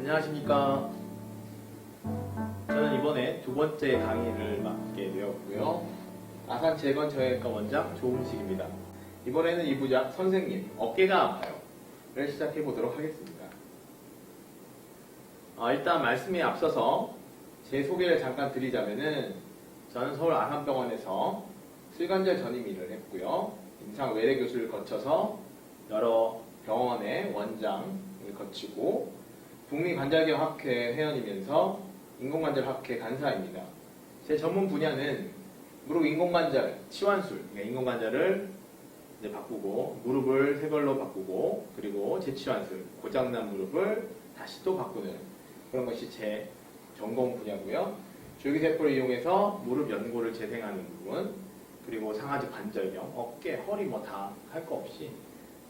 안녕하십니까. 저는 이번에 두 번째 강의를 맡게 되었고요. 아산 재건정형외과 원장 조은식입니다. 이번에는 이 부작 선생님 어깨가 아파요를 시작해 보도록 하겠습니다. 일단 말씀에 앞서서 제 소개를 잠깐 드리자면은 저는 서울 아산병원에서 슬관절 전임 일을 했고요. 임상 외래 교수를 거쳐서 여러 병원의 원장을 거치고 국립관절경학회 회원이면서 인공관절학회 간사입니다. 제 전문 분야는 무릎 인공관절 치환술, 그러니까 인공관절을 이제 바꾸고 무릎을 새 걸로 바꾸고 그리고 재치환술, 고장난 무릎을 다시 또 바꾸는 그런 것이 제 전공 분야고요. 줄기세포를 이용해서 무릎 연골을 재생하는 부분, 그리고 상하지 관절경, 어깨, 허리 뭐 다 할 거 없이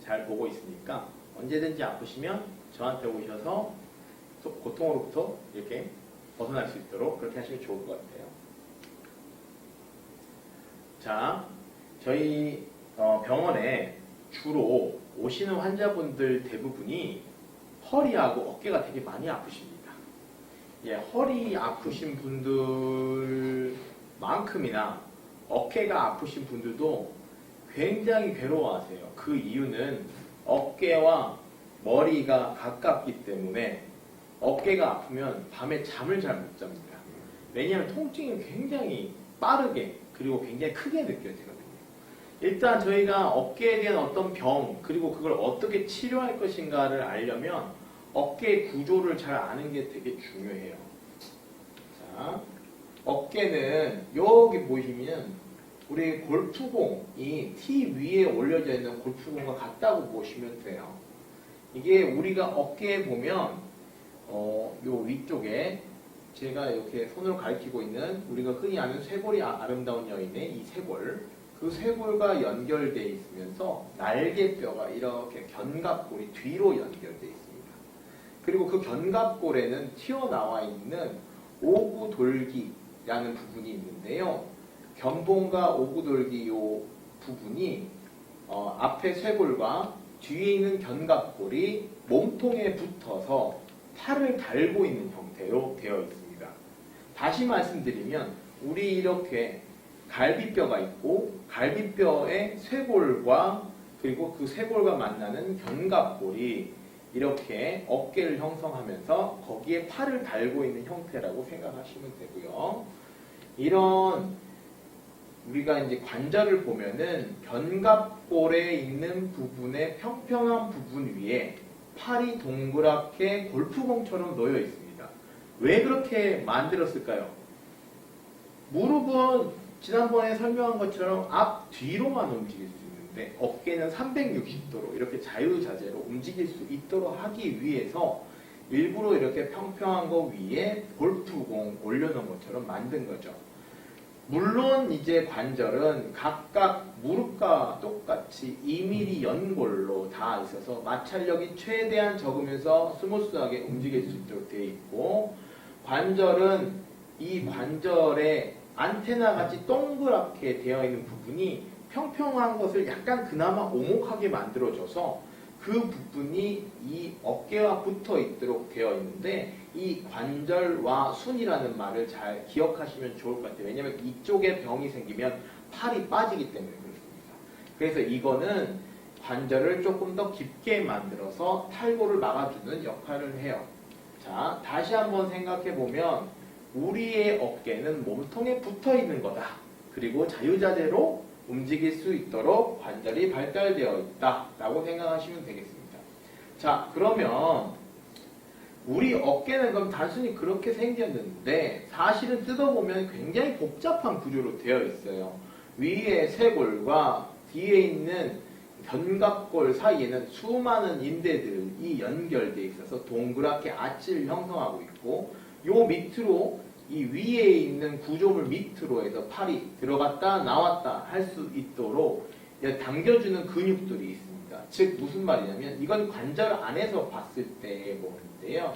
잘 보고 있으니까 언제든지 아프시면 저한테 오셔서 고통으로부터 이렇게 벗어날 수 있도록 그렇게 하시면 좋을 것 같아요. 자, 저희 병원에 주로 오시는 환자분들 대부분이 허리하고 어깨가 되게 많이 아프십니다. 예, 허리 아프신 분들만큼이나 어깨가 아프신 분들도 굉장히 괴로워하세요. 그 이유는 어깨와 머리가 가깝기 때문에 어깨가 아프면 밤에 잠을 잘 못 잡니다. 왜냐하면 통증이 굉장히 빠르게 그리고 굉장히 크게 느껴지거든요. 일단 저희가 어깨에 대한 어떤 병 그리고 그걸 어떻게 치료할 것인가를 알려면 어깨 구조를 잘 아는 게 되게 중요해요. 자, 어깨는 여기 보시면 우리 골프공이 티 위에 올려져 있는 골프공과 같다고 보시면 돼요. 이게 우리가 어깨에 보면 요 위쪽에 제가 이렇게 손으로 가리키고 있는 우리가 흔히 아는 쇄골이 아름다운 여인의 이 쇄골, 그 쇄골과 연결되어 있으면서 날개뼈가 이렇게 견갑골이 뒤로 연결되어 있습니다. 그리고 그 견갑골에는 튀어나와 있는 오구돌기라는 부분이 있는데요. 견봉과 오구돌기 요 부분이 앞에 쇄골과 뒤에 있는 견갑골이 몸통에 붙어서 팔을 달고 있는 형태로 되어 있습니다. 다시 말씀드리면 우리 이렇게 갈비뼈가 있고 갈비뼈의 쇄골과 그리고 그 쇄골과 만나는 견갑골이 이렇게 어깨를 형성하면서 거기에 팔을 달고 있는 형태라고 생각하시면 되고요. 이런 우리가 이제 관절을 보면은 견갑골에 있는 부분의 평평한 부분 위에 팔이 동그랗게 골프공처럼 놓여 있습니다. 왜 그렇게 만들었을까요? 무릎은 지난번에 설명한 것처럼 앞 뒤로만 움직일 수 있는데 어깨는 360도로 이렇게 자유자재로 움직일 수 있도록 하기 위해서 일부러 이렇게 평평한 거 위에 골프공 올려놓은 것처럼 만든 거죠. 물론 이제 관절은 각각 무릎과 똑같이 2mm 연골로 다 있어서 마찰력이 최대한 적으면서 스무스하게 움직일 수 있도록 되어 있고, 관절은 이 관절에 안테나 같이 동그랗게 되어 있는 부분이 평평한 것을 약간 그나마 오목하게 만들어줘서 그 부분이 이 어깨와 붙어 있도록 되어 있는데, 이 관절와 순이라는 말을 잘 기억하시면 좋을 것 같아요. 왜냐하면 이쪽에 병이 생기면 팔이 빠지기 때문에 그렇습니다. 그래서 이거는 관절을 조금 더 깊게 만들어서 탈골을 막아주는 역할을 해요. 자, 다시 한번 생각해 보면 우리의 어깨는 몸통에 붙어 있는 거다. 그리고 자유자재로 움직일 수 있도록 관절이 발달되어 있다 라고 생각하시면 되겠습니다. 자, 그러면 우리 어깨는 그럼 단순히 그렇게 생겼는데 사실은 뜯어보면 굉장히 복잡한 구조로 되어 있어요. 위에 쇄골과 뒤에 있는 견갑골 사이에는 수많은 인대들이 연결되어 있어서 동그랗게 아치를 형성하고 있고, 요 밑으로 이 위에 있는 구조물 밑으로 해서 팔이 들어갔다 나왔다 할 수 있도록 당겨주는 근육들이 있습니다. 즉 무슨 말이냐면 이건 관절 안에서 봤을 때의 몸인데요.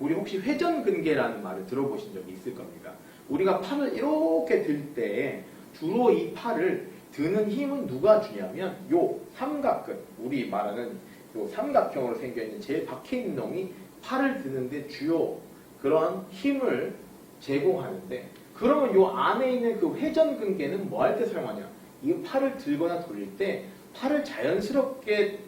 우리 혹시 회전근개라는 말을 들어보신 적이 있을 겁니다. 우리가 팔을 이렇게 들 때 주로 이 팔을 드는 힘은 누가 주냐면 요 삼각근, 우리 말하는 요 삼각형으로 생겨있는 제일 박혀있는 놈이 팔을 드는데 주요 그런 힘을 제공하는데, 그러면 요 안에 있는 그 회전근개는 뭐 할 때 사용하냐? 이 팔을 들거나 돌릴 때 팔을 자연스럽게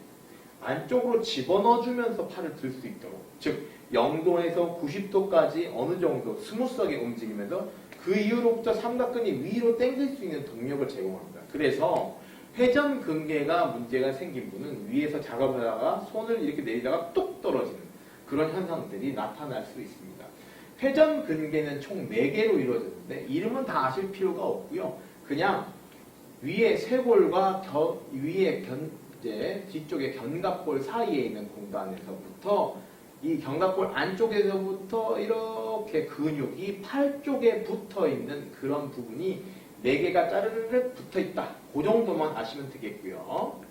안쪽으로 집어넣어주면서 팔을 들 수 있도록, 즉 0도에서 90도까지 어느 정도 스무스하게 움직이면서 그 이후로부터 삼각근이 위로 당길 수 있는 동력을 제공합니다. 그래서 회전근개가 문제가 생긴 분은 위에서 작업하다가 손을 이렇게 내리다가 뚝 떨어지는 그런 현상들이 나타날 수 있습니다. 회전근개는 총 4개로 이루어졌는데 이름은 다 아실 필요가 없고요. 그냥 위에 쇄골과 이제 뒤쪽에 견갑골 사이에 있는 공간에서부터 이 견갑골 안쪽에서부터 이렇게 근육이 팔 쪽에 붙어 있는 그런 부분이 4개가 짜르르르 붙어 있다. 그 정도만 아시면 되겠고요.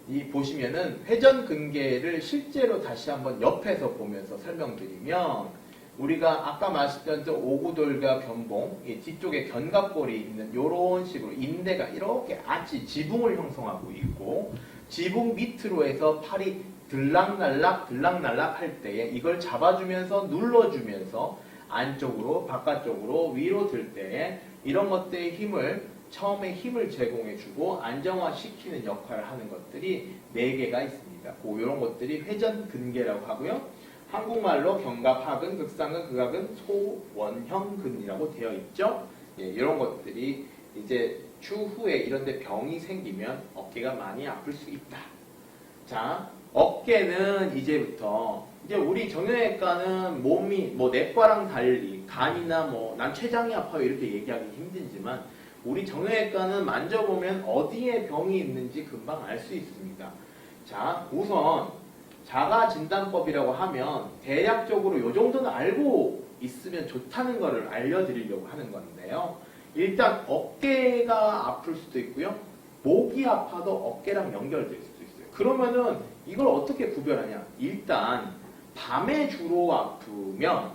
이 보시면은 회전근개를 실제로 다시 한번 옆에서 보면서 설명드리면, 우리가 아까 말씀드렸던 오구돌과 견봉, 이 뒤쪽에 견갑골이 있는 이런 식으로 인대가 이렇게 아치 지붕을 형성하고 있고, 지붕 밑으로 해서 팔이 들락날락 할 때에 이걸 잡아주면서 눌러주면서 안쪽으로 바깥쪽으로 위로 들 때에 이런 것들의 힘을 처음에 힘을 제공해주고 안정화시키는 역할을 하는 것들이 4개가 있습니다. 이런 것들이 회전근개라고 하고요. 한국말로 견갑하근, 극상근, 극하근, 소원형근이라고 되어 있죠. 예, 이런 것들이 이제 추후에 이런데 병이 생기면 어깨가 많이 아플 수 있다. 자, 어깨는 이제부터 이제 우리 정형외과는 몸이 뭐 내과랑 달리 간이나 뭐 난 췌장이 아파요 이렇게 얘기하기 힘들지만, 우리 정형외과는 만져보면 어디에 병이 있는지 금방 알 수 있습니다. 자, 우선 자가진단법이라고 하면 대략적으로 이 정도는 알고 있으면 좋다는 것을 알려드리려고 하는 건데요. 일단 어깨가 아플 수도 있고요. 목이 아파도 어깨랑 연결될 수도 있어요. 그러면은 이걸 어떻게 구별하냐? 일단 밤에 주로 아프면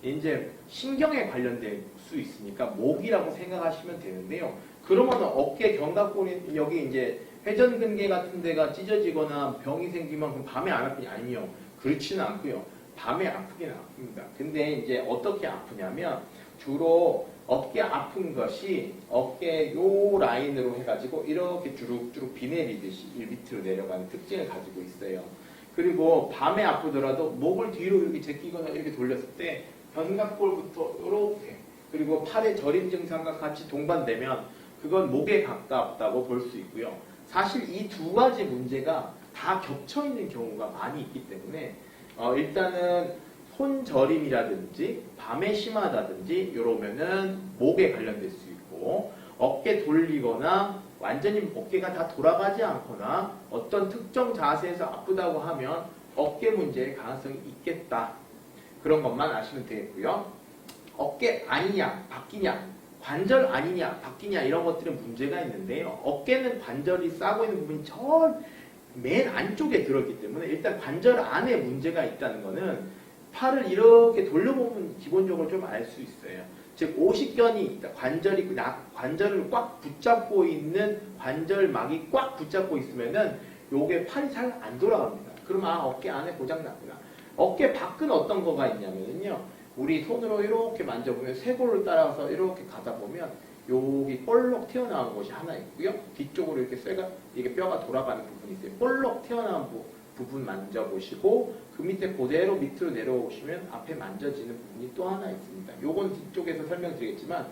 이제 신경에 관련될 수 있으니까 목이라고 생각하시면 되는데요. 그러면 어깨 견갑골이 여기 이제 회전근개 같은 데가 찢어지거나 병이 생기면 그럼 밤에 안 아프냐? 아니요. 그렇지는 않고요. 밤에 아프긴 아픕니다. 근데 이제 어떻게 아프냐면 주로 어깨 아픈 것이 어깨 요 라인으로 해가지고 이렇게 주룩주룩 비 내리듯이 밑으로 내려가는 특징을 가지고 있어요. 그리고 밤에 아프더라도 목을 뒤로 이렇게 제끼거나 이렇게 돌렸을 때 견갑골부터 이렇게, 그리고 팔의 저림 증상과 같이 동반되면 그건 목에 가깝다고 볼 수 있고요. 사실 이 2가지 문제가 다 겹쳐 있는 경우가 많이 있기 때문에 일단은 손저림이라든지 밤에 심하다든지 이러면은 목에 관련될 수 있고, 어깨 돌리거나 완전히 어깨가 다 돌아가지 않거나 어떤 특정 자세에서 아프다고 하면 어깨 문제의 가능성이 있겠다. 그런 것만 아시면 되겠고요. 어깨 아니냐 바뀌냐, 관절 아니냐 바뀌냐, 이런 것들은 문제가 있는데요. 어깨는 관절이 싸고 있는 부분이 저 맨 안쪽에 들어있기 때문에 일단 관절 안에 문제가 있다는 거는 팔을 이렇게 돌려보면 기본적으로 좀 알 수 있어요. 즉 오십견이 있다. 관절을 꽉 붙잡고 있는 관절막이 꽉 붙잡고 있으면은 요게 팔이 잘 안 돌아갑니다. 그러면 어깨 안에 고장 납니다. 어깨 밖은 어떤 거가 있냐면요. 우리 손으로 이렇게 만져보면 쇄골을 따라서 이렇게 가다 보면 여기 볼록 튀어나온 곳이 하나 있고요. 뒤쪽으로 이게 뼈가 돌아가는 부분이 있어요. 볼록 튀어나온 부분 만져보시고 그 밑에 그대로 밑으로 내려오시면 앞에 만져지는 부분이 또 하나 있습니다. 요건 뒤쪽에서 설명드리겠지만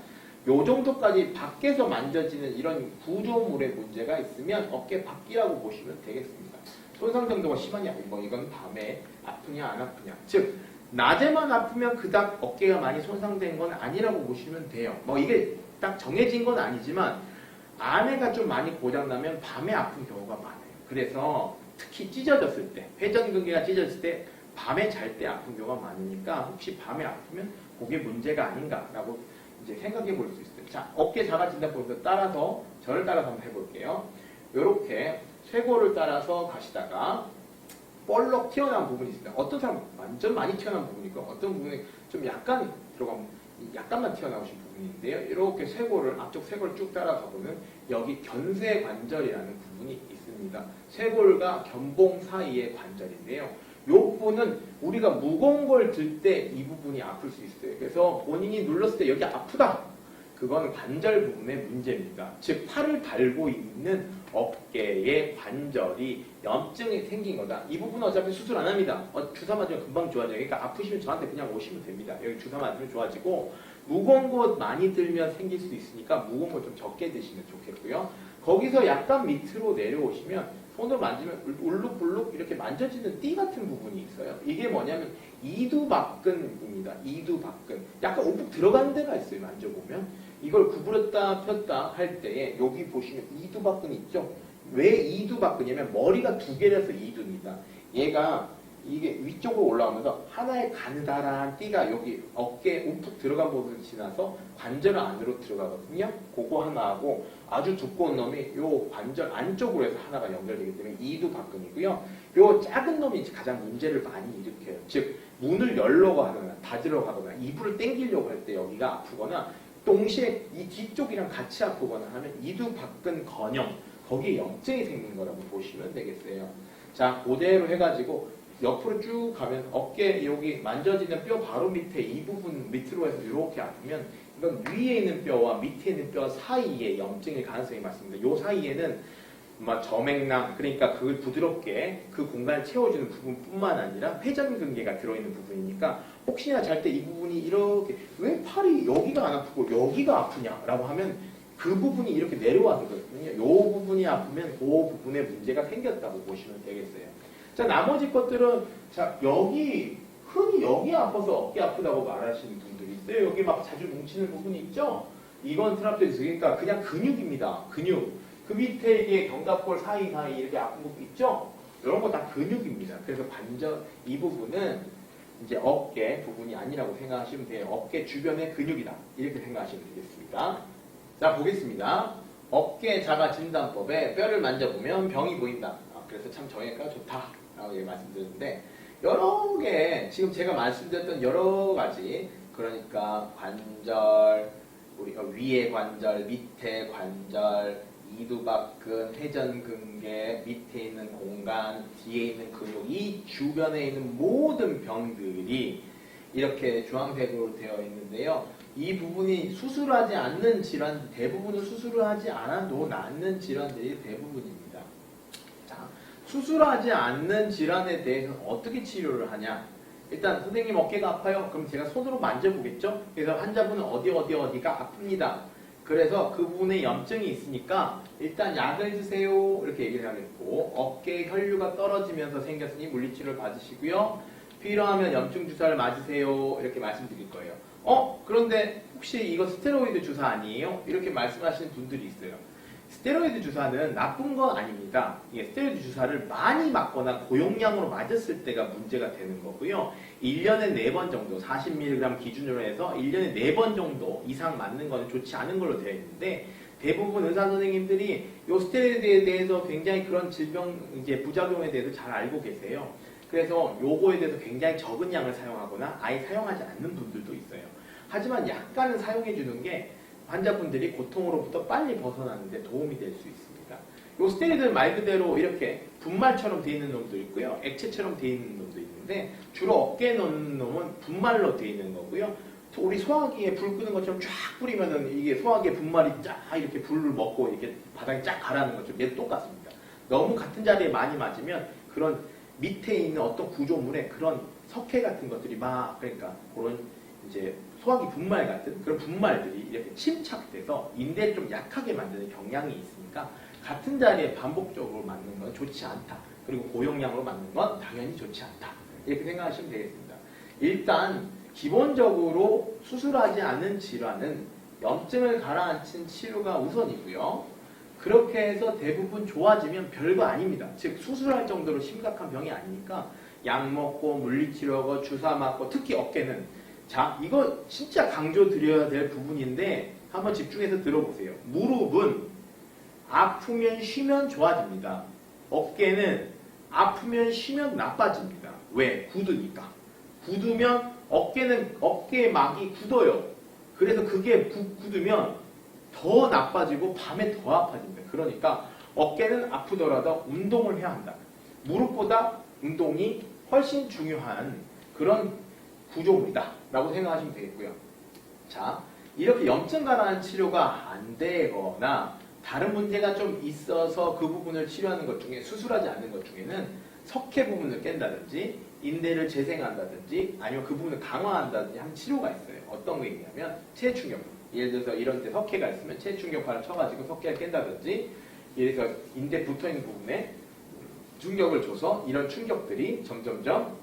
요 정도까지 밖에서 만져지는 이런 구조물의 문제가 있으면 어깨 밖이라고 보시면 되겠습니다. 손상 정도가 심하냐, 이건 밤에 아프냐 안 아프냐. 즉 낮에만 아프면 그닥 어깨가 많이 손상된 건 아니라고 보시면 돼요. 이게 딱 정해진 건 아니지만 안에가 좀 많이 고장나면 밤에 아픈 경우가 많아요. 그래서 특히 찢어졌을 때, 회전근개가 찢어졌을 때 밤에 잘 때 아픈 경우가 많으니까 혹시 밤에 아프면 그게 문제가 아닌가라고 이제 생각해 볼 수 있어요. 자, 어깨 자가진단법에서 저를 따라서 한번 해볼게요. 이렇게 쇄골을 따라서 가시다가 볼록 튀어나온 부분이 있습니다. 어떤 사람은 완전 많이 튀어나온 부분이 있고 어떤 부분이 좀 약간 들어가면 약간만 튀어나오신 부분인데요. 이렇게 앞쪽 쇄골을 쭉 따라가 보면 여기 견쇄관절이라는 부분이 있습니다. 있습니다. 쇄골과 견봉 사이의 관절인데요. 이 부분은 우리가 무거운 걸 들 때 이 부분이 아플 수 있어요. 그래서 본인이 눌렀을 때 여기 아프다. 그건 관절 부분의 문제입니다. 즉 팔을 달고 있는 어깨의 관절이 염증이 생긴 거다. 이 부분은 어차피 수술 안 합니다. 주사 맞으면 금방 좋아져요. 그러니까 아프시면 저한테 그냥 오시면 됩니다. 여기 주사 맞으면 좋아지고 무거운 것 많이 들면 생길 수 있으니까 무거운 걸 좀 적게 드시면 좋겠고요. 거기서 약간 밑으로 내려오시면 손으로 만지면 울룩불룩 이렇게 만져지는 띠 같은 부분이 있어요. 이게 뭐냐면 이두박근입니다. 이두박근. 약간 움푹 들어가는 데가 있어요. 만져보면. 이걸 구부렸다 폈다 할 때에 여기 보시면 이두박근이 있죠. 왜 이두박근이냐면 머리가 두 개라서 이두입니다. 얘가 이게 위쪽으로 올라오면서 하나의 가느다란 띠가 여기 어깨에 움푹 들어간 부분을 지나서 관절 안으로 들어가거든요. 그거 하나하고 아주 두꺼운 놈이 요 관절 안쪽으로 해서 하나가 연결되기 때문에 이두박근이고요. 요 작은 놈이 가장 문제를 많이 일으켜요. 즉 문을 열려고 하거나 닫으려고 하거나 이불을 당기려고 할 때 여기가 아프거나 동시에 이 뒤쪽이랑 같이 아프거나 하면 이두박근 건형 거기에 염증이 생긴 거라고 보시면 되겠어요. 자, 그대로 해가지고 옆으로 쭉 가면 어깨 여기 만져지는 뼈 바로 밑에 이 부분 밑으로 해서 이렇게 아프면 이건 위에 있는 뼈와 밑에 있는 뼈 사이에 염증일 가능성이 많습니다. 요 사이에는 저맥낭 그러니까 그걸 부드럽게 그 공간을 채워주는 부분뿐만 아니라 회전근개가 들어있는 부분이니까 혹시나 잘 때 이 부분이 이렇게 왜 팔이 여기가 안 아프고 여기가 아프냐라고 하면 그 부분이 이렇게 내려와서거든요. 요 부분이 아프면 그 부분에 문제가 생겼다고 보시면 되겠어요. 자, 나머지 것들은 자 여기 흔히 여기 아파서 어깨 아프다고 말하시는 분들이 있어요. 여기 막 자주 뭉치는 부분이 있죠. 이건 트랍도이드 그러니까 그냥 근육입니다. 근육. 그 밑에 이게 견갑골 사이사이 이렇게 아픈 부분 있죠. 이런 거 다 근육입니다. 그래서 관절 이 부분은 이제 어깨 부분이 아니라고 생각하시면 돼요. 어깨 주변의 근육이다. 이렇게 생각하시면 되겠습니다. 자, 보겠습니다. 어깨 자가 진단법에 뼈를 만져보면 병이 보인다. 그래서 참 정형외과가 좋다. 라고 말씀드렸는데 여러 개 지금 제가 말씀드렸던 여러 가지 그러니까 관절 우리 위에 관절 밑에 관절 이두박근 회전근개 밑에 있는 공간 뒤에 있는 근육 이 주변에 있는 모든 병들이 이렇게 주황색으로 되어 있는데요. 이 부분이 수술하지 않는 질환 대부분은 수술을 하지 않아도 낫는 질환들이 대부분입니다. 수술하지 않는 질환에 대해서는 어떻게 치료를 하냐? 일단 선생님 어깨가 아파요? 그럼 제가 손으로 만져보겠죠? 그래서 환자분은 어디가 아픕니다. 그래서 그 부분에 염증이 있으니까 일단 약을 드세요 이렇게 얘기를 하겠고 어깨 혈류가 떨어지면서 생겼으니 물리치료를 받으시고요. 필요하면 염증 주사를 맞으세요 이렇게 말씀드릴 거예요. 그런데 혹시 이거 스테로이드 주사 아니에요? 이렇게 말씀하시는 분들이 있어요. 스테로이드 주사는 나쁜 건 아닙니다. 스테로이드 주사를 많이 맞거나 고용량으로 맞았을 때가 문제가 되는 거고요. 1년에 4번 정도 40mg 기준으로 해서 1년에 4번 정도 이상 맞는 건 좋지 않은 걸로 되어 있는데 대부분 의사 선생님들이 이 스테로이드에 대해서 굉장히 그런 질병 이제 부작용에 대해서 잘 알고 계세요. 그래서 요거에 대해서 굉장히 적은 양을 사용하거나 아예 사용하지 않는 분들도 있어요. 하지만 약간은 사용해 주는 게 환자분들이 고통으로부터 빨리 벗어나는데 도움이 될 수 있습니다. 이 스테로이드는 말 그대로 이렇게 분말처럼 되어 있는 놈도 있고요. 액체처럼 되어 있는 놈도 있는데 주로 어깨에 넣는 놈은 분말로 되어 있는 거고요. 우리 소화기에 불 끄는 것처럼 쫙 뿌리면은 이게 소화기에 분말이 쫙 이렇게 불을 먹고 이렇게 바닥에 쫙 가라는 것처럼 얘도 똑같습니다. 너무 같은 자리에 많이 맞으면 그런 밑에 있는 어떤 구조물에 그런 석회 같은 것들이 막 그러니까 그런 이제 소화기 분말 같은 그런 분말들이 이렇게 침착돼서 인대를 좀 약하게 만드는 경향이 있으니까 같은 자리에 반복적으로 맞는 건 좋지 않다. 그리고 고용량으로 맞는 건 당연히 좋지 않다. 이렇게 생각하시면 되겠습니다. 일단 기본적으로 수술하지 않는 질환은 염증을 가라앉힌 치료가 우선이고요. 그렇게 해서 대부분 좋아지면 별거 아닙니다. 즉 수술할 정도로 심각한 병이 아니니까 약 먹고 물리치료하고 주사 맞고 특히 어깨는 자, 이거 진짜 강조드려야 될 부분인데 한번 집중해서 들어보세요. 무릎은 아프면 쉬면 좋아집니다. 어깨는 아프면 쉬면 나빠집니다. 왜? 굳으니까. 굳으면 어깨의 막이 굳어요. 그래서 그게 굳으면 더 나빠지고 밤에 더 아파집니다. 그러니까 어깨는 아프더라도 운동을 해야 한다. 무릎보다 운동이 훨씬 중요한 그런 구조물이다 라고 생각하시면 되겠고요. 자, 이렇게 염증 가라앉 치료가 안 되거나 다른 문제가 좀 있어서 그 부분을 치료하는 것 중에 수술하지 않는 것 중에는 석회 부분을 깬다든지 인대를 재생한다든지 아니면 그 부분을 강화한다든지 하는 치료가 있어요. 어떤 게 있냐면 체충격. 예를 들어서 이런 데 석회가 있으면 체충격파를 쳐가지고 석회를 깬다든지 예를 들어서 인대 붙어있는 부분에 충격을 줘서 이런 충격들이 점점점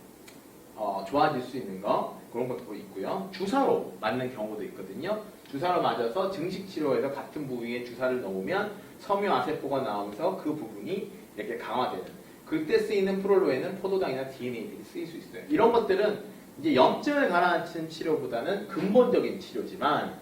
좋아질 수 있는 거 그런 것도 있고요. 주사로 맞는 경우도 있거든요. 주사로 맞아서 증식 치료에서 같은 부위에 주사를 넣으면 섬유아세포가 나오면서 그 부분이 이렇게 강화되는 그때 쓰이는 프롤로에는 포도당이나 DNA들이 쓰일 수 있어요. 이런 것들은 이제 염증을 가라앉히는 치료보다는 근본적인 치료지만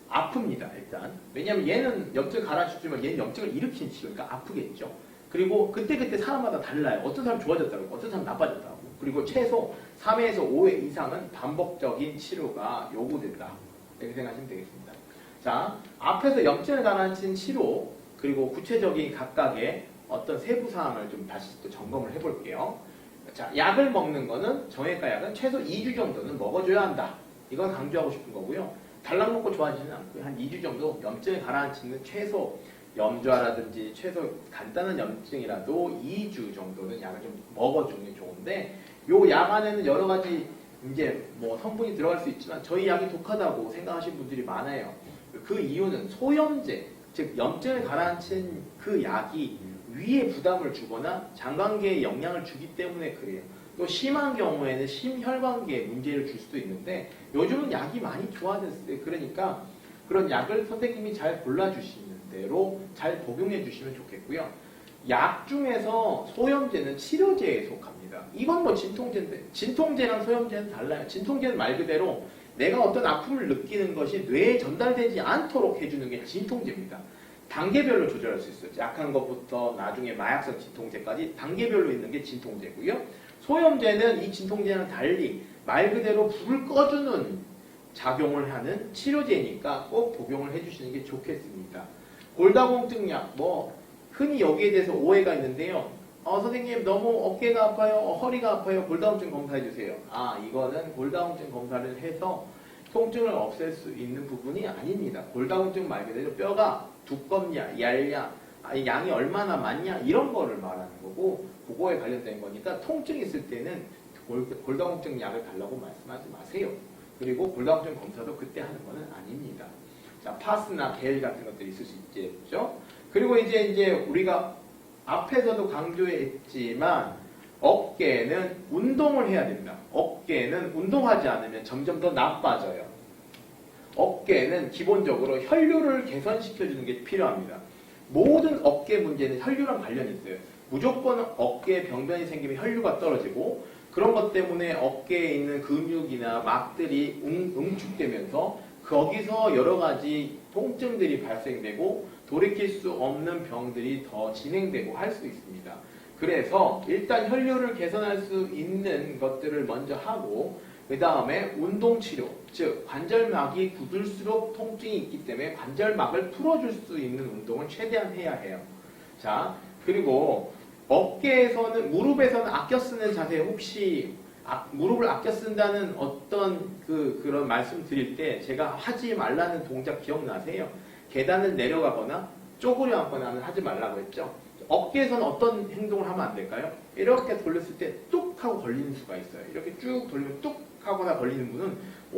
아픕니다. 일단 왜냐하면 얘는 염증을 가라앉히지만 얘는 염증을 일으키는 치료니까 아프겠죠. 그리고 그때그때 사람마다 달라요. 어떤 사람 좋아졌다고 어떤 사람 나빠졌다고. 그리고 최소 3회에서 5회 이상은 반복적인 치료가 요구된다. 이렇게 생각하시면 되겠습니다. 자, 앞에서 염증을 가라앉힌 치료 그리고 구체적인 각각의 어떤 세부 사항을 좀 다시 또 점검을 해볼게요. 자, 약을 먹는 거는 정형외과 약은 최소 2주 정도는 먹어줘야 한다. 이건 강조하고 싶은 거고요. 달랑 먹고 좋아지지는 않고요. 한 2주 정도 염증을 가라앉히는 최소 염좌라든지 최소 간단한 염증이라도 2주 정도는 약을 좀 먹어주는 게 좋은데 요 약 안에는 여러 가지 이제 뭐 성분이 들어갈 수 있지만 저희 약이 독하다고 생각하시는 분들이 많아요. 그 이유는 소염제, 즉 염증을 가라앉힌 그 약이 위에 부담을 주거나 장관계에 영향을 주기 때문에 그래요. 또 심한 경우에는 심혈관계에 문제를 줄 수도 있는데 요즘은 약이 많이 좋아졌어요. 그러니까 그런 약을 선생님이 잘 골라주시는 대로 잘 복용해 주시면 좋겠고요. 약 중에서 소염제는 치료제에 속합니다. 이건 뭐 진통제인데 진통제랑 소염제는 달라요. 진통제는 말 그대로 내가 어떤 아픔을 느끼는 것이 뇌에 전달되지 않도록 해주는 게 진통제입니다. 단계별로 조절할 수 있어요. 약한 것부터 나중에 마약성 진통제까지 단계별로 있는 게 진통제고요. 소염제는 이 진통제랑 달리 말 그대로 불을 꺼주는 작용을 하는 치료제니까 꼭 복용을 해주시는 게 좋겠습니다. 골다공증약, 흔히 여기에 대해서 오해가 있는데요. 선생님 너무 어깨가 아파요, 허리가 아파요, 골다공증 검사해주세요. 이거는 골다공증 검사를 해서 통증을 없앨 수 있는 부분이 아닙니다. 골다공증 말 그대로 뼈가 두껍냐, 얇냐, 양이 얼마나 많냐 이런 거를 말하는 거고 그거에 관련된 거니까 통증이 있을 때는 골다공증 약을 달라고 말씀하지 마세요. 그리고 골다공증 검사도 그때 하는 거는 아닙니다. 자, 파스나 겔 같은 것들이 있을 수 있겠죠. 그리고 이제 우리가 앞에서도 강조했지만 어깨는 운동을 해야 됩니다. 어깨는 운동하지 않으면 점점 더 나빠져요. 어깨는 기본적으로 혈류를 개선시켜주는 게 필요합니다. 모든 어깨 문제는 혈류랑 관련이 있어요. 무조건 어깨에 병변이 생기면 혈류가 떨어지고 그런 것 때문에 어깨에 있는 근육이나 막들이 응축되면서 거기서 여러 가지 통증들이 발생되고 돌이킬 수 없는 병들이 더 진행되고 할 수 있습니다. 그래서 일단 혈류를 개선할 수 있는 것들을 먼저 하고 그 다음에 운동치료, 즉 관절막이 굳을수록 통증이 있기 때문에 관절막을 풀어줄 수 있는 운동을 최대한 해야 해요. 자, 그리고 어깨에서는 무릎에서는 아껴 쓰는 자세 혹시 무릎을 아껴 쓴다는 어떤 그런 말씀 드릴 때 제가 하지 말라는 동작 기억나세요? 계단을 내려가거나 쪼그려 앉거나 하지 말라고 했죠. 어깨에서는 어떤 행동을 하면 안 될까요? 이렇게 돌렸을 때 뚝 하고 걸리는 수가 있어요. 이렇게 쭉 돌리면 뚝 하거나 걸리는 분은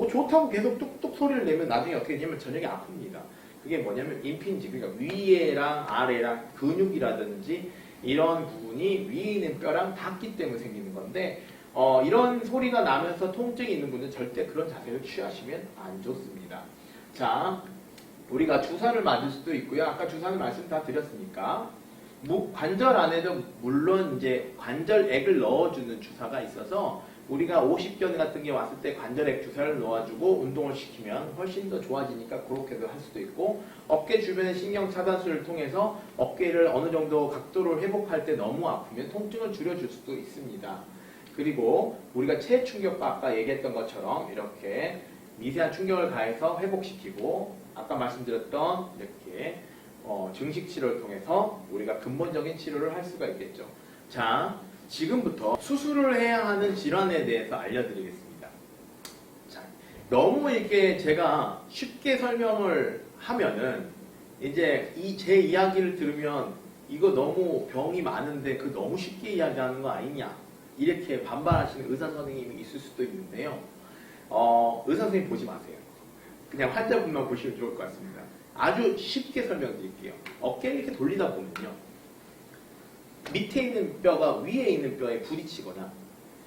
좋다고 계속 뚝뚝 소리를 내면 나중에 어떻게 되냐면 저녁에 아픕니다. 그게 뭐냐면 임핀지, 그러니까 위에랑 아래랑 근육이라든지 이런 부분이 위에 있는 뼈랑 닿기 때문에 생기는 건데 이런 소리가 나면서 통증이 있는 분은 절대 그런 자세를 취하시면 안 좋습니다. 자, 우리가 주사를 맞을 수도 있고요. 아까 주사는 말씀 다 드렸으니까 관절 안에도 물론 이제 관절액을 넣어주는 주사가 있어서 우리가 50견 같은 게 왔을 때 관절액 주사를 놓아주고 운동을 시키면 훨씬 더 좋아지니까 그렇게도 할 수도 있고 어깨 주변의 신경 차단술을 통해서 어깨를 어느 정도 각도를 회복할 때 너무 아프면 통증을 줄여줄 수도 있습니다. 그리고 우리가 체충격과 아까 얘기했던 것처럼 이렇게 미세한 충격을 가해서 회복시키고 아까 말씀드렸던 이렇게 증식 치료를 통해서 우리가 근본적인 치료를 할 수가 있겠죠. 자, 지금부터 수술을 해야 하는 질환에 대해서 알려드리겠습니다. 자, 너무 이렇게 제가 쉽게 설명을 하면은 이제 제 이야기를 들으면 이거 너무 병이 많은데 그 너무 쉽게 이야기하는 거 아니냐 이렇게 반발하시는 의사 선생님이 있을 수도 있는데요. 의사 선생님 보지 마세요. 그냥 환자분만 보시면 좋을 것 같습니다. 아주 쉽게 설명드릴게요. 어깨를 이렇게 돌리다 보면요. 밑에 있는 뼈가 위에 있는 뼈에 부딪히거나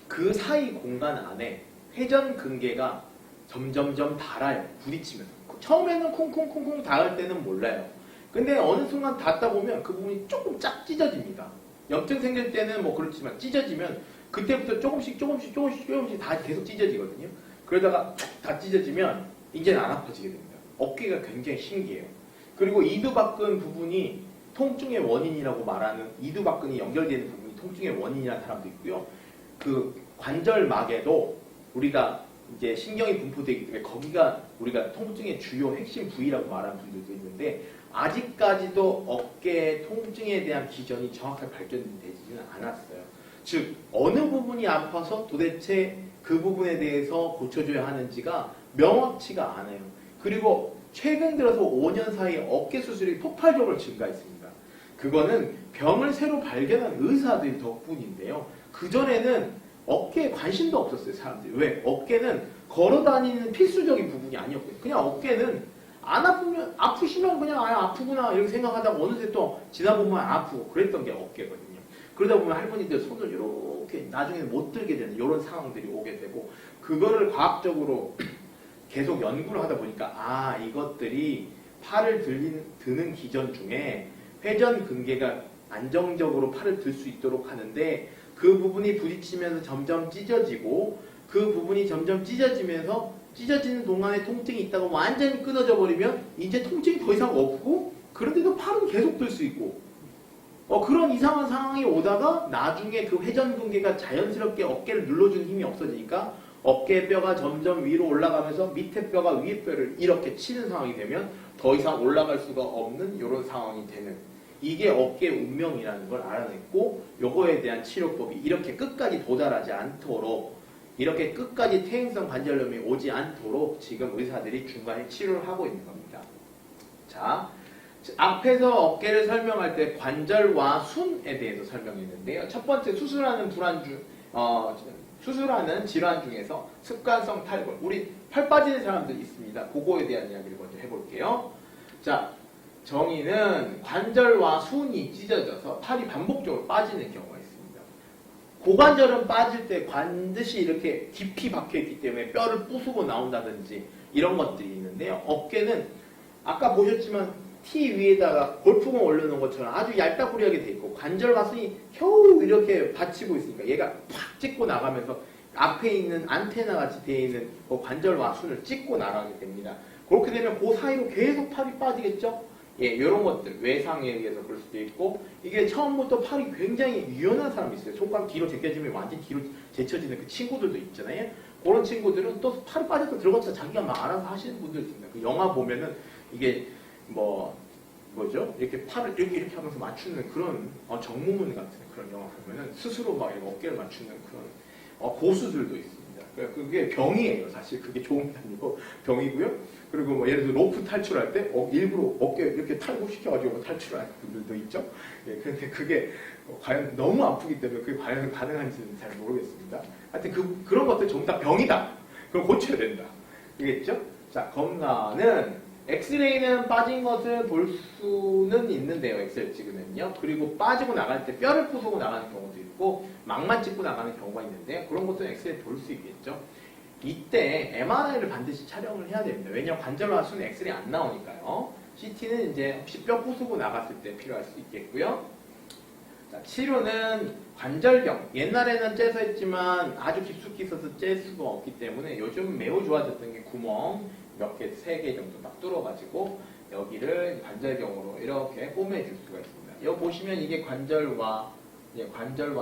그 사이 공간 안에 회전근개가 점점점 닳아요. 부딪히면서. 처음에는 콩콩콩콩 닿을 때는 몰라요. 근데 어느 순간 닿다 보면 그 부분이 조금 쫙 찢어집니다. 염증 생길 때는 뭐 그렇지만 찢어지면 그때부터 조금씩 다 계속 찢어지거든요. 그러다가 다 찢어지면 이제는 안 아파지게 됩니다. 어깨가 굉장히 신기해요. 그리고 이두박근 부분이 통증의 원인이라고 말하는 이두박근이 연결되는 부분이 통증의 원인이라는 사람도 있고요. 그 관절막에도 우리가 이제 신경이 분포되기 때문에 거기가 우리가 통증의 주요 핵심 부위라고 말하는 분들도 있는데 아직까지도 어깨 통증에 대한 기전이 정확하게 발견되지는 않았어요. 즉 어느 부분이 아파서 도대체 그 부분에 대해서 고쳐줘야 하는지가 명확치가 않아요. 그리고 최근 들어서 5년 사이에 어깨 수술이 폭발적으로 증가했습니다. 그거는 병을 새로 발견한 의사들 덕분인데요. 그전에는 어깨에 관심도 없었어요, 사람들이. 왜? 어깨는 걸어다니는 필수적인 부분이 아니었거든요. 그냥 어깨는 안 아프면, 아프시면 그냥 아프구나 이렇게 생각하다가 어느새 또 지나보면 아프고 그랬던 게 어깨거든요. 그러다 보면 할머니들 손을 이렇게 나중에는 못 들게 되는 이런 상황들이 오게 되고 그거를 과학적으로 계속 연구를 하다 보니까 이것들이 팔을 드는 기전 중에 회전근개가 안정적으로 팔을 들 수 있도록 하는데 그 부분이 부딪히면서 점점 찢어지고 그 부분이 점점 찢어지면서 찢어지는 동안에 통증이 있다가 완전히 끊어져 버리면 이제 통증이 더 이상 없고 그런데도 팔은 계속 들 수 있고 그런 이상한 상황이 오다가 나중에 그 회전근개가 자연스럽게 어깨를 눌러주는 힘이 없어지니까 어깨뼈가 점점 위로 올라가면서 밑에 뼈가 위에 뼈를 이렇게 치는 상황이 되면 더 이상 올라갈 수가 없는 이런 상황이 되는 이게 어깨 운명이라는 걸 알아냈고 요거에 대한 치료법이 이렇게 끝까지 도달하지 않도록 이렇게 끝까지 퇴행성 관절염이 오지 않도록 지금 의사들이 중간에 치료를 하고 있는 겁니다. 자, 앞에서 어깨를 설명할 때 관절과 순에 대해서 설명했는데요. 첫 번째 수술하는 질환 중에서 습관성 탈골, 우리 팔 빠지는 사람들 있습니다. 그거에 대한 이야기를 먼저 해볼게요. 자, 정의는 관절과 순이 찢어져서 팔이 반복적으로 빠지는 경우가 있습니다. 고관절은 빠질 때 반드시 이렇게 깊이 박혀있기 때문에 뼈를 부수고 나온다든지 이런 것들이 있는데요. 어깨는 아까 보셨지만 티 위에다가 골프공 올려놓은 것처럼 아주 얄따구리하게 돼 있고 관절과 순이 겨우 이렇게 받치고 있으니까 얘가 팍 찍고 나가면서 앞에 있는 안테나 같이 되어 있는 그 관절과 순을 찍고 나가게 됩니다. 그렇게 되면 그 사이로 계속 팔이 빠지겠죠? 예, 이런 것들 외상에 의해서 그럴 수도 있고 이게 처음부터 팔이 굉장히 유연한 사람이 있어요. 손가락 뒤로 제껴지면 완전 뒤로 제쳐지는 그 친구들도 있잖아요. 그런 친구들은 또 팔이 빠져서 들어가서 자기가 막 알아서 하시는 분들 있습니다. 그 영화 보면은 이게 뭐죠? 이렇게 팔을 이렇게 하면서 맞추는 그런 정무문 같은 그런 영화 보면은 스스로 막 이렇게 어깨를 맞추는 그런 고수들도 있습니다. 그게 병이에요. 사실 그게 좋은 게 아니고 병이고요. 그리고 뭐 예를 들어 로프 탈출할 때 일부러 어깨 이렇게 탈곡시켜가지고 탈출하는 분들도 있죠. 예, 근데 그게 과연 너무 아프기 때문에 그게 과연 가능한지는 잘 모르겠습니다. 하여튼 그런 것들 전부 다 병이다. 그럼 고쳐야 된다. 이겠죠? 자, 검사는 엑스레이는 빠진 것을 볼 수는 있는데요. 엑스레이 찍으면요. 그리고 빠지고 나갈 때 뼈를 부수고 나가는 경우도 있고 막만 찍고 나가는 경우가 있는데 그런 것도 엑스레이 볼 수 있겠죠. 이때 MRI를 반드시 촬영을 해야 됩니다. 왜냐하면 관절과 순은 엑스레이 안 나오니까요. CT는 이제 혹시 뼈 부수고 나갔을 때 필요할 수 있겠고요. 자, 치료는 관절경. 옛날에는 째서 했지만 아주 깊숙이 있어서 째 수가 없기 때문에 요즘 매우 좋아졌던 게 구멍 몇 개, 3개 정도 딱 뚫어가지고 여기를 관절경으로 이렇게 꿰매줄 수가 있습니다. 여기 보시면 이게 관절과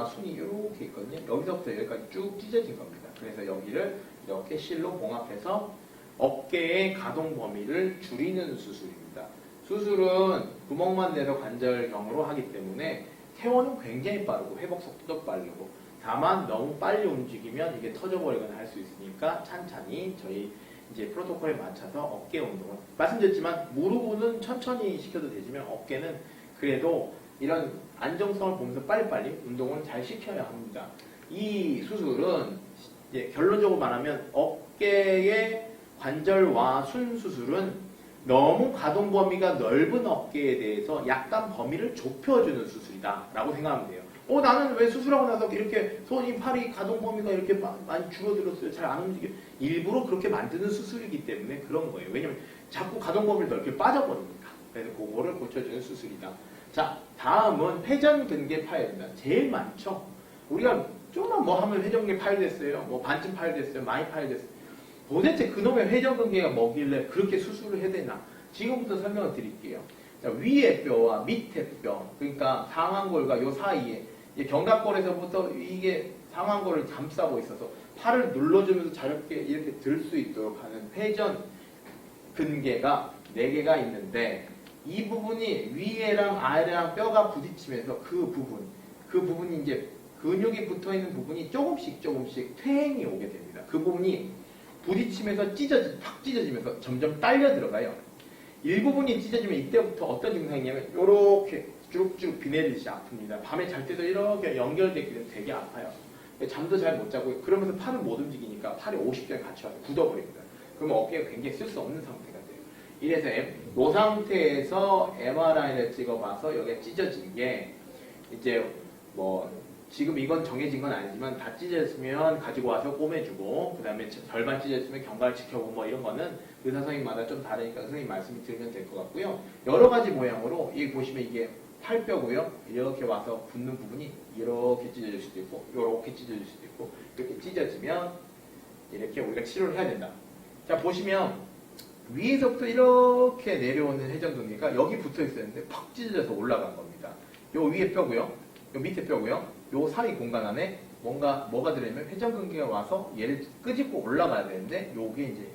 순이 이렇게 있거든요. 여기서부터 여기까지 쭉 찢어진 겁니다. 그래서 여기를 이렇게 실로 봉합해서 어깨의 가동 범위를 줄이는 수술입니다. 수술은 구멍만 내서 관절경으로 하기 때문에 퇴원은 굉장히 빠르고 회복 속도도 빠르고 다만 너무 빨리 움직이면 이게 터져버리거나 할 수 있으니까 찬찬히 저희 이제 프로토콜에 맞춰서 어깨 운동을 말씀드렸지만 무릎은 천천히 시켜도 되지만 어깨는 그래도 이런 안정성을 보면서 빨리빨리 운동을 잘 시켜야 합니다. 이 수술은 이제 결론적으로 말하면 어깨의 관절와 순 수술은 너무 가동 범위가 넓은 어깨에 대해서 약간 범위를 좁혀주는 수술이다 라고 생각하면 돼요. 나는 왜 수술하고 나서 이렇게 손이 팔이 가동 범위가 이렇게 많이 줄어들었어요. 잘 안 움직여. 일부러 그렇게 만드는 수술이기 때문에 그런 거예요. 왜냐면 자꾸 가동 범위를 넓게 빠져버리니까. 그래서 그거를 고쳐주는 수술이다. 자, 다음은 회전근개 파열입니다. 제일 많죠. 우리가 조금만 뭐 하면 회전근개 파열됐어요. 뭐 반쯤 파열됐어요. 많이 파열됐어요. 도대체 그놈의 회전근개가 뭐길래 그렇게 수술을 해야 되나? 지금부터 설명을 드릴게요. 자, 위의 뼈와 밑에 뼈, 그러니까 상완골과 요 사이에 견갑골에서부터 이게 상완골을 감싸고 있어서 팔을 눌러주면서 자유롭게 이렇게 들 수 있도록 하는 회전근개가 4개가 있는데 이 부분이 위에랑 아래랑 뼈가 부딪히면서 그 부분이 이제 근육이 붙어있는 부분이 조금씩 퇴행이 오게 됩니다. 그 부분이 부딪히면서 확 찢어지면서 점점 딸려 들어가요. 일부분이 찢어지면 이때부터 어떤 증상이 있냐면 이렇게 쭉쭉 비 내리듯이 아픕니다. 밤에 잘 때도 이렇게 연결되기 때문에 되게 아파요. 잠도 잘 못 자고 그러면서 팔을 못 움직이니까 팔이 50도에 같이 와서 굳어버립니다. 그러면 어깨가 굉장히 쓸 수 없는 상태가 돼요. 이래서 이 상태에서 MRI를 찍어봐서 여기가 찢어진 게 이제 뭐 지금 이건 정해진 건 아니지만 다 찢어졌으면 가지고 와서 꼬매주고 그 다음에 절반 찢어졌으면 경과를 지켜보고 뭐 이런 거는 의사 선생님마다 좀 다르니까 선생님 말씀을 들으면 될 것 같고요. 여러 가지 모양으로 여기 보시면 이게 팔뼈고요. 이렇게 와서 붙는 부분이 이렇게 찢어질 수도 있고 이렇게 찢어질 수도 있고 이렇게 찢어지면 이렇게 우리가 치료를 해야 된다. 자 보시면 위에서부터 이렇게 내려오는 회전근개가 여기 붙어 있었는데 팍 찢어져서 올라간 겁니다. 요 위에 뼈고요. 요 밑에 뼈고요. 요 사이 공간 안에 뭐가 들어있냐면 회전근개가 와서 얘를 끄집고 올라가야 되는데 요게 이제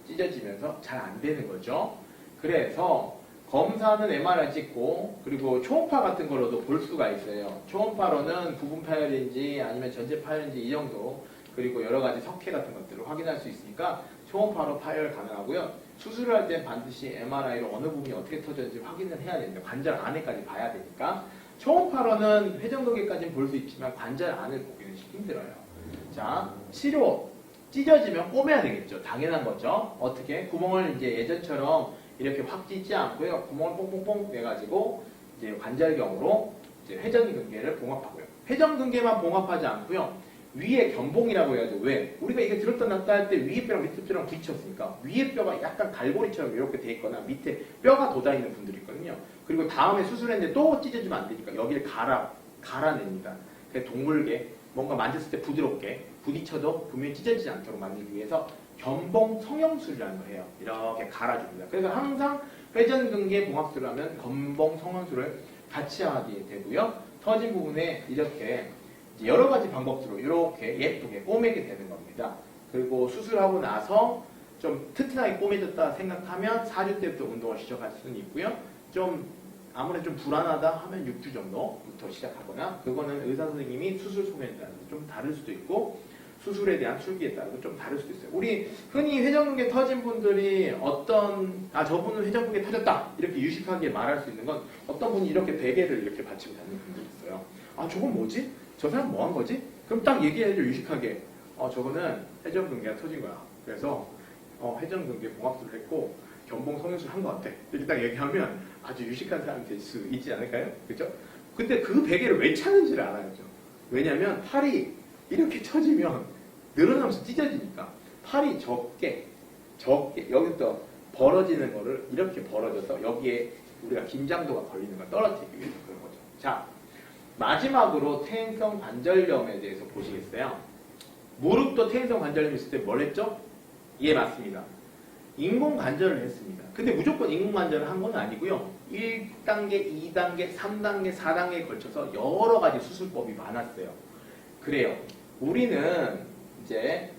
찢어지면서 잘 안 되는 거죠. 그래서 검사는 MRI 찍고 그리고 초음파 같은 걸로도 볼 수가 있어요. 초음파로는 부분 파열인지 아니면 전체 파열인지 이 정도 그리고 여러 가지 석회 같은 것들을 확인할 수 있으니까 초음파로 파열 가능하고요. 수술을 할 땐 반드시 MRI로 어느 부분이 어떻게 터졌는지 확인을 해야 됩니다. 관절 안에까지 봐야 되니까. 초음파로는 회전근개까지는 볼 수 있지만 관절 안을 보기는 힘들어요. 자, 치료. 찢어지면 꼬매야 되겠죠. 당연한 거죠. 어떻게? 구멍을 이제 예전처럼 이렇게 확 찢지 않고요. 구멍을 뽕뽕뽕 내가지고 이제 관절경으로 이제 회전근개를 봉합하고요. 회전근개만 봉합하지 않고요. 위에 견봉이라고 해야죠. 왜? 우리가 이게 들었다 놨다 할 때 위에 뼈랑 밑에 뼈랑 부딪혔으니까 위에 뼈가 약간 갈고리처럼 이렇게 돼 있거나 밑에 뼈가 돋아있는 분들이 있거든요. 그리고 다음에 수술했는데 또 찢어지면 안 되니까 여기를 갈아냅니다. 그래서 동물개 뭔가 만졌을 때 부드럽게 부딪혀도 분명히 찢어지지 않도록 만들기 위해서 견봉 성형술이라는 걸 해요. 이렇게 갈아줍니다. 그래서 항상 회전근개 봉합술을 하면 견봉 성형술을 같이 하게 되고요. 터진 부분에 이렇게 여러 가지 방법으로 이렇게 예쁘게 꼬매게 되는 겁니다. 그리고 수술하고 나서 좀 튼튼하게 꼬매졌다 생각하면 4주 때부터 운동을 시작할 수는 있고요. 좀 아무래도 좀 불안하다 하면 6주 정도부터 시작하거나 그거는 의사 선생님이 수술 소견에 따라서 좀 다를 수도 있고 수술에 대한 술기에 따라서 좀 다를 수도 있어요. 우리 흔히 회전근개 터진 분들이 저분은 회전근개 터졌다 이렇게 유식하게 말할 수 있는 건 어떤 분이 이렇게 베개를 이렇게 받치고 다니는 분들이 있어요. 저건 뭐지? 저 사람 뭐 한 거지? 그럼 딱 얘기해줘 유식하게. 저거는 회전근개가 터진 거야. 그래서 회전근개 봉합술을 했고 견봉 성형술 한 것 같아. 이렇게 딱 얘기하면 아주 유식한 사람이 될 수 있지 않을까요? 그죠? 근데 그 베개를 왜 찾는지를 알아야죠. 왜냐면 팔이 이렇게 쳐지면 늘어나면서 찢어지니까 팔이 적게 여기서 벌어지는 거를 이렇게 벌어져서 여기에 우리가 긴장도가 걸리는 걸 떨어뜨리기 위해서 그런 거죠. 자, 마지막으로 퇴행성 관절염에 대해서 보시겠어요? 무릎도 퇴행성 관절염이 있을 때 뭘 했죠? 예, 맞습니다. 인공관절을 했습니다. 근데 무조건 인공관절을 한 건 아니고요. 1단계, 2단계, 3단계, 4단계에 걸쳐서 여러 가지 수술법이 많았어요. 그래요. 우리는 이제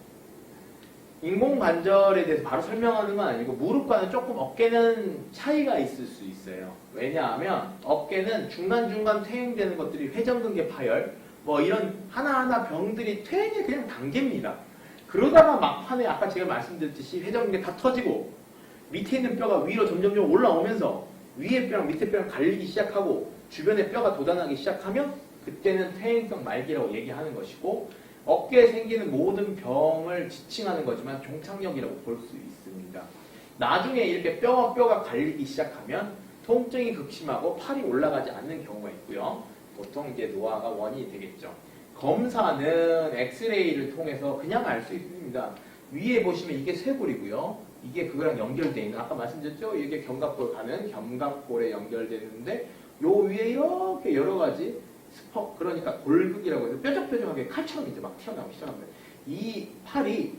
인공관절에 대해서 바로 설명하는 건 아니고 무릎과는 조금 어깨는 차이가 있을 수 있어요. 왜냐하면 어깨는 중간중간 퇴행되는 것들이 회전근개 파열 뭐 이런 하나하나 병들이 퇴행의 그냥 단계입니다. 그러다가 막판에 아까 제가 말씀드렸듯이 회전근개 다 터지고 밑에 있는 뼈가 위로 점점점 올라오면서 위에 뼈랑 밑에 뼈랑 갈리기 시작하고 주변에 뼈가 돋아나기 시작하면 그때는 퇴행성 말기라고 얘기하는 것이고 어깨에 생기는 모든 병을 지칭하는 거지만 종착역이라고 볼 수 있습니다. 나중에 이렇게 뼈와 뼈가 갈리기 시작하면 통증이 극심하고 팔이 올라가지 않는 경우가 있고요. 보통 이제 노화가 원인이 되겠죠. 검사는 엑스레이를 통해서 그냥 알 수 있습니다. 위에 보시면 이게 쇄골이고요. 이게 그거랑 연결되어 있는 아까 말씀드렸죠? 이게 견갑골 가는 견갑골에 연결되는데 요 위에 이렇게 여러 가지 스퍽 그러니까 골극이라고 해서 뾰족뾰족하게 칼처럼 이제 막 튀어나오기 시작합니다. 이 팔이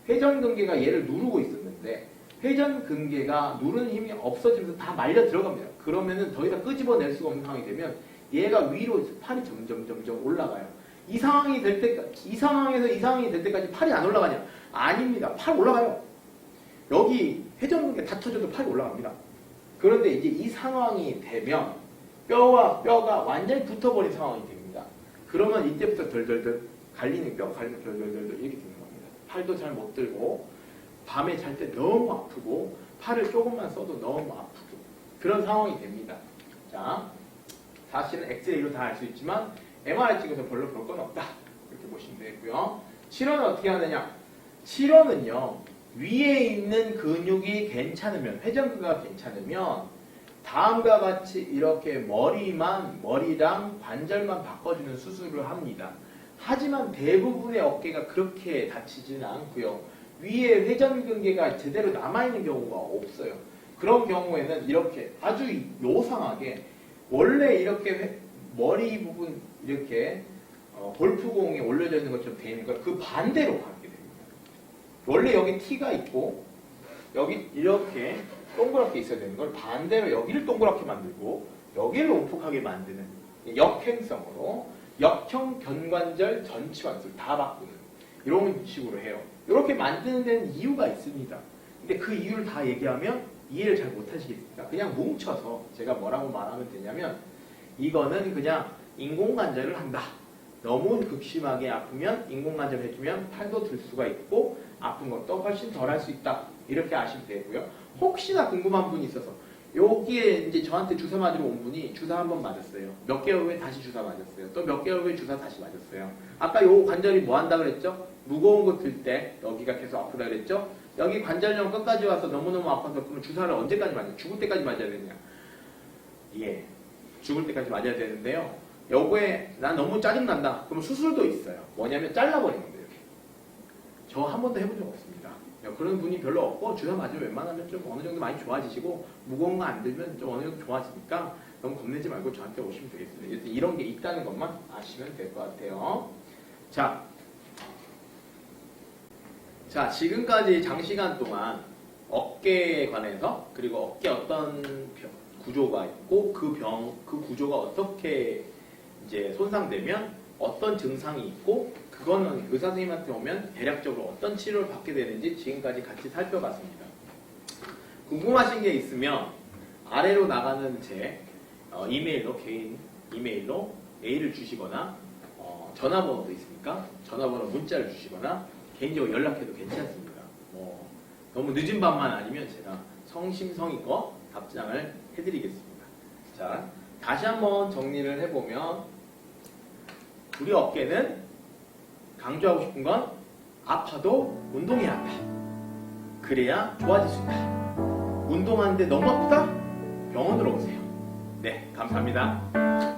회전근개가 얘를 누르고 있었는데 회전근개가 누르는 힘이 없어지면서 다 말려 들어갑니다. 그러면은 더 이상 끄집어낼 수가 없는 상황이 되면 얘가 위로 팔이 점점 올라가요. 이 상황이 될 때까지 이 상황이 될 때까지 팔이 안 올라가냐? 아닙니다. 팔 올라가요. 여기 회전근개 다 터져도 팔이 올라갑니다. 그런데 이제 이 상황이 되면 뼈와 뼈가 완전히 붙어버린 상황이 됩니다. 그러면 이때부터 덜덜덜 갈리는 뼈, 갈리는 덜덜덜 이렇게 되는 겁니다. 팔도 잘 못 들고 밤에 잘 때 너무 아프고 팔을 조금만 써도 너무 아프고 그런 상황이 됩니다. 자, 사실은 엑스레이로 다 알 수 있지만 MRI 찍어서 별로 볼 건 없다. 이렇게 보시면 되고요. 치료는 어떻게 하느냐? 치료는요. 위에 있는 근육이 괜찮으면 회전근개가 괜찮으면 다음과 같이 이렇게 머리랑 관절만 바꿔주는 수술을 합니다. 하지만 대부분의 어깨가 그렇게 다치지는 않고요. 위에 회전근개가 제대로 남아있는 경우가 없어요. 그런 경우에는 이렇게 아주 요상하게 원래 이렇게 머리 부분 이렇게 골프공에 올려져 있는 것처럼 되어 있는 걸 그 반대로 가게 됩니다. 원래 여기 T가 있고 여기 이렇게 동그랗게 있어야 되는 걸 반대로 여기를 동그랗게 만들고 여기를 오목하게 만드는 역행성으로 역형 견관절 전치환술 다 바꾸는 이런 식으로 해요. 이렇게 만드는 데는 이유가 있습니다. 근데 그 이유를 다 얘기하면 이해를 잘 못하시겠습니다. 그냥 뭉쳐서 제가 뭐라고 말하면 되냐면 이거는 그냥 인공관절을 한다. 너무 극심하게 아프면 인공관절 해주면 팔도 들 수가 있고 아픈 것도 훨씬 덜 할 수 있다. 이렇게 아시면 되고요. 혹시나 궁금한 분이 있어서 여기에 이제 저한테 주사 맞으러 온 분이 주사 한 번 맞았어요. 몇 개월 후에 다시 주사 맞았어요. 또 몇 개월 후에 주사 다시 맞았어요. 아까 요 관절이 뭐 한다 그랬죠? 무거운 거 들 때 여기가 계속 아프다 그랬죠? 여기 관절염 끝까지 와서 너무너무 아파서 그러면 주사를 언제까지 맞냐? 죽을 때까지 맞아야 되냐? 예, 죽을 때까지 맞아야 되는데요. 요거에 난 너무 짜증난다. 그럼 수술도 있어요. 뭐냐면 잘라버리는 거예요. 이렇게. 저 한 번도 해본 적 없습니다. 그런 분이 별로 없고 주사 맞으면 웬만하면 좀 어느 정도 많이 좋아지시고 무거운 거 안 들면 좀 어느 정도 좋아지니까 너무 겁내지 말고 저한테 오시면 되겠습니다. 이런 게 있다는 것만 아시면 될 것 같아요. 자, 지금까지 장시간 동안 어깨에 관해서 그리고 어깨 어떤 구조가 있고 그 구조가 어떻게 이제 손상되면 어떤 증상이 있고 그거는 의사 선생님한테 오면 대략적으로 어떤 치료를 받게 되는지 지금까지 같이 살펴봤습니다. 궁금하신 게 있으면 아래로 나가는 제 이메일로 개인 이메일로 메일을 주시거나 전화번호도 있으니까 전화번호 문자를 주시거나 개인적으로 연락해도 괜찮습니다. 너무 늦은 밤만 아니면 제가 성심성의껏 답장을 해드리겠습니다. 자, 다시 한번 정리를 해보면 우리 어깨는 강조하고 싶은 건 아파도 운동해야 한다. 그래야 좋아질 수 있다. 운동하는데 너무 아프다? 병원으로 오세요. 네, 감사합니다.